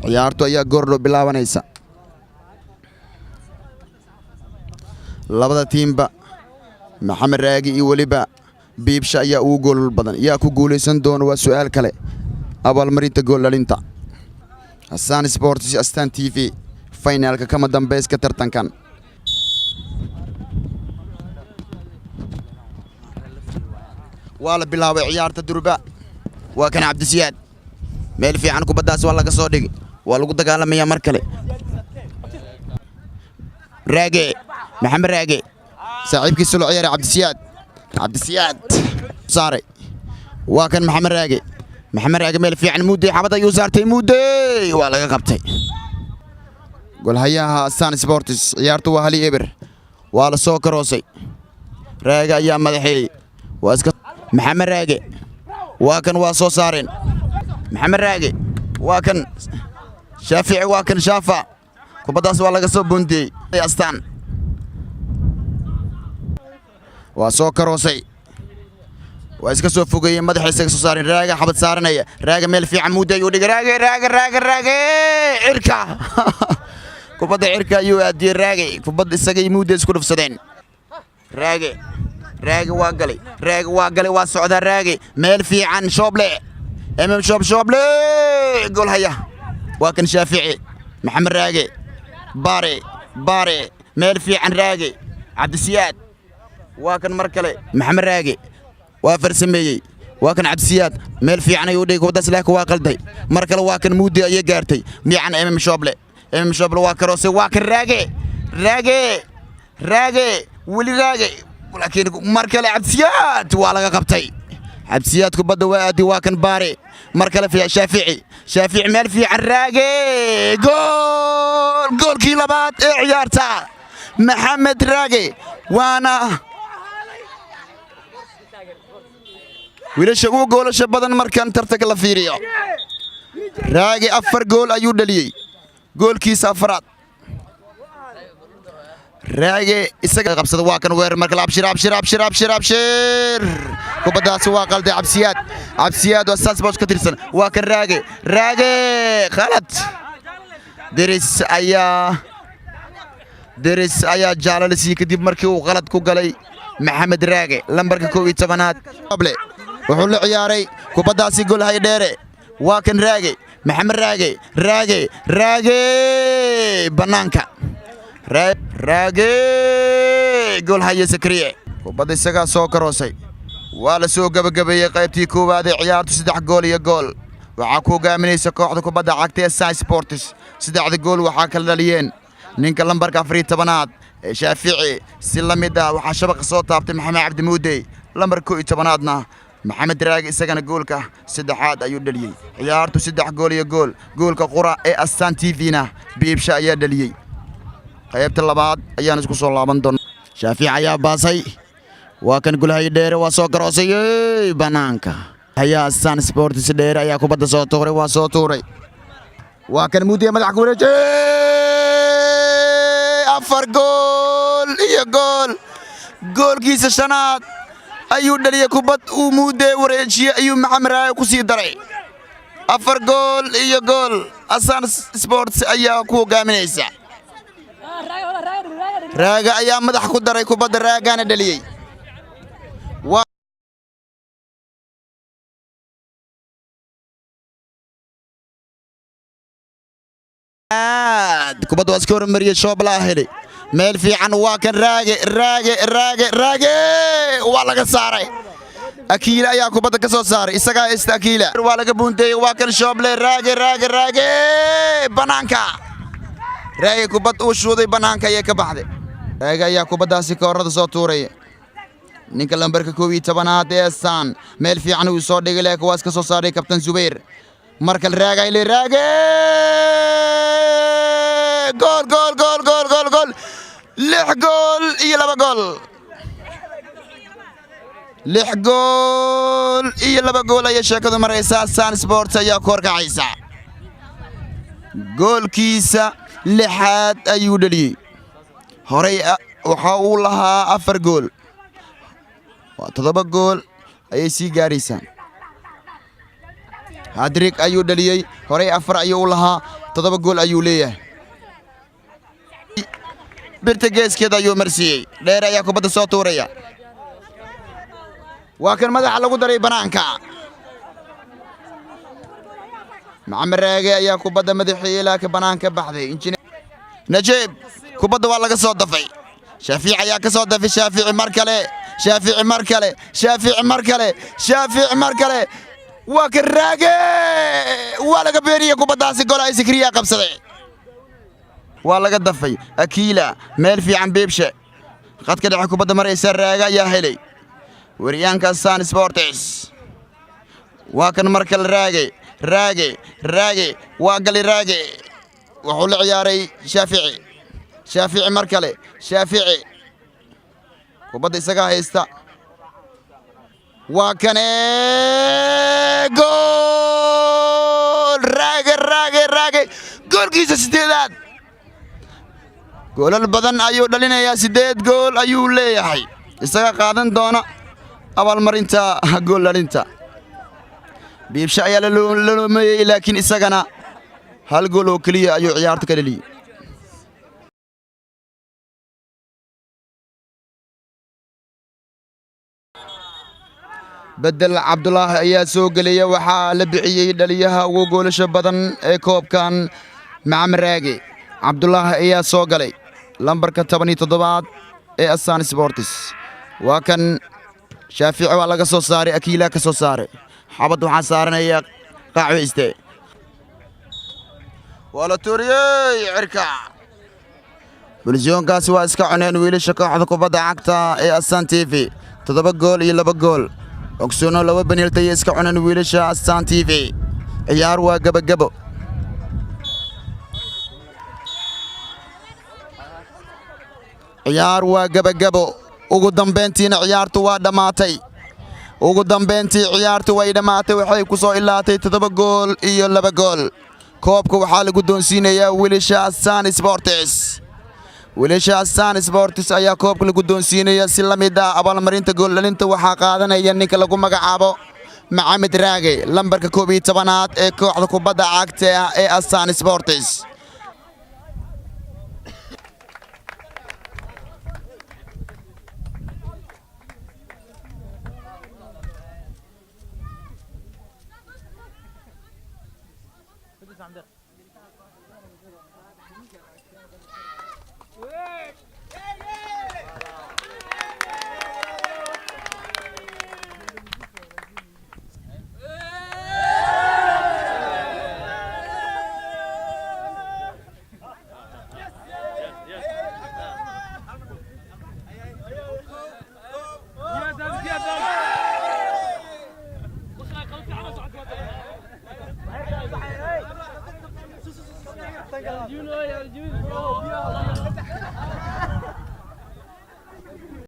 ciyaartu ayaa goordhow bilaabanaysa labada tiimba maxamed raagi iyo waliba biibsha ayaa ugu gool badan yaa ku guuleysan doona waa su'aal kale abaalmarinta gool dhalinta Astaan Sports Astaan TV finalka kama dambayska tartankan waa la bilaabay ciyaarta durba waa kan Cabdisiyaad meel fiican kubadaas waa laga soo dhigay waa lagu dagaalamaya mar kale raage maxamed raage saaxiibkiisa loo ciyaaray Cabdisiyaad saaray waa kan maxamed raage meel fiican muudey xabad ayuu saartay muudey waa laga qabtay golhayaha Astaan Sports ciyaartu waa hali eber waa la soo karoosay raage ayaa madaxay waa iska maxamed raage waa kan waa soo saareen محمد راقي واكن شافعي واكن شافع كبداس والله قصو بوندي أستان واسو كروسي واسكسو فوقي مدح يسكسو صارين راقي حبت صارنية راقي ميل في عمودة يودي راقي عركة كبدا عركة يودي راقي كبدا السقي مودة يسكنوا في سدين راقي واقلي واسعودة راقي ميل في عن شوبلي امام شوبلي قول هيا واكن شافعي محمد راقي باري ميل في عن راقي عبد السياد واكن مركلي محمد راقي وافر سميي واكن عبد السياد ميل في عن يوديك وداس لك واقلدي مركله واكن مودي اي غارتي مي عن امام شوبلي واكروسي واكن راقي ولي راقي ولكن مركله عبد السياد ولا قبتي عبد السياد كبدا وادي واكن باري مركله في شافعي مال في عراقي جول كيلابات عيارتا محمد راقي وانا ويلش او جولش بدن مركان ترتك لا فيريو راقي افر جول ايو دليي جول كيس افراد راقي isaga qabsada waa kan weer marka abshir kubadaas waa qalday Cabdisiyaad oo Astaan Sports ka tirsan waa kan raage khalad deris ayaa jaalalisi kadib markii uu qalad ku galay maxamed raage lambarka 12aad qable wuxuu la ciyaaray kubadaasi gool hay dheere waa kan raage maxamed raage banaanka raage gool haya Sakriye kubada isaga soo karoosay waa la soo gabagabeeyay qaybtii koowaad ee ciyaartu 3 gool iyo gool waxa ku hogaaminaysa kooxda kubada cagta ee Astaan Sports 3 gool waxa kala dhaliyeen ninka lambarka 14aad ee Shaafici si lamid ah waxa shabaqa soo taabtay Maxamed Cabdi Muudey lambarka 12aadna maxamed raagi isagana goolka 3aad ayuu dhaliyay ciyaartu 3 gool iyo goolka qura ee Astaan TV-na biibsha ayaa dhaliyay qaybta labaad ayaan isku soo laaban doonaa Shaafici ayaa baasay waa kan gulahay dheer waa soo garoosay banaanka ayaa Astaan Sports dheer ayaa kubadda soo tuuray waa kan Muudey madax ku wareejay 4 gool iyo goolkiisa shanaad ayuu dhaliyay kubad uu Muudey wareejiyay ayuu maxamed raagi ku sii daray 4 gool iyo Astaan Sports ayaa ku hogaaminaysa راجع أيام مدح كدر يكون راجع أنا دليل كبد واسكور مريض شوب لاهري ميل في عن واكن راجع ولا قصاري أكيلا يا كبد كسر صار إسقى استأكيلا ولا كبونتي واكن شوب له راجع بنانكا راجع كبد وشودي بنانكا يكبحده راجع يا كبداسي كورد صوتوري نيكلام بركة كوي تبنات إنسان ميل في عنو صار دقيقة كواس كسر صاري كابتن زبير markal raagay le raage gool gool gool gool gool gool 6 gool iyo 2 gool 6 gool iyo 2 gool ay sheekadu maraysaa Sun Sports ayaa koor kacaysa goolkiisa 6aad ayuu dhaliyay horay waxa uu lahaa 4 gool waa 7 gool ayay sii gaaraysaa Hadrik ayuu dhaliyay horay 4 ayuu lahaa 7 gool ayuu leeyahay birta geeskeeda ayuu marsiyay dheer ayaa kubadda soo tuuraya waa kan madaxa lagu daray banaanka Maxamed Raage ayaa kubadda madaxii ilaa ka banaanka baxday Najib kubadda waa laga soo dafay Shaafici ayaa ka soo dafay Shaafici mar kale Shaafici mar kale Shaafici mar kale Shaafici mar kale waa kan Raage waa laga beeriyay kubaddaasi gool ay Sikriya qabsaday waa laga dafay Akiila meel fiican beebshe qadka dhexe kubadda maraysa Raage ayaa helay wariyaanka Sun Sports waa kan mar kale Raage waa gali Raage wuxuu la ciyaaray Shaafici mar kale Shaafici kubadda isaga haysta waa kan gool Raage goolkiisa 8aad goolal badan ayuu dhalinayaa 8 gool ayuu leeyahay isaga qaadan doona abaalmarinta gool dhalinta biibsha ayaa la loomeeyay laakiin isagana hal gool oo kaliya ayuu ciyaarta ka dhaliyay بدل عبد الله ayaa soo galay waxa la bixiyay dhaliyaha ugu goolasha badan ee koobkan Maxamed Raage Abdullah ayaa soo galay lambarka 17aad ee Sun Sports waa kan Shaafici waa laga soo saaray Akiila ka soo saaray xabad waxa saaranaya qaacweyste wala turiyay cirka bulshoonkaasi waa iska cuneen wiilasha kooxda kubadda cagta ee Sun TV 7 gool iyo 2 gool ogsono 2 penalty iska cuneen wiilasha Sun TV ciyaar waa gabagabo ciyaar waa gabagabo ugu dambeyntiina ciyaartu waa dhamaatay waxay ku soo ilaatay 7 gool iyo 2 gool koobka waxa lagu doonsiinayaa wiilasha Sun Sports ayaa koobka lagu doonsiinaya si la mid ah abaalmarinta gool dhalinta waxa qaadanaya ninka lagu magacaabo Maxamed Raage lambarka 11aad ee kooxda kubadda cagta ee Sun Sports You know,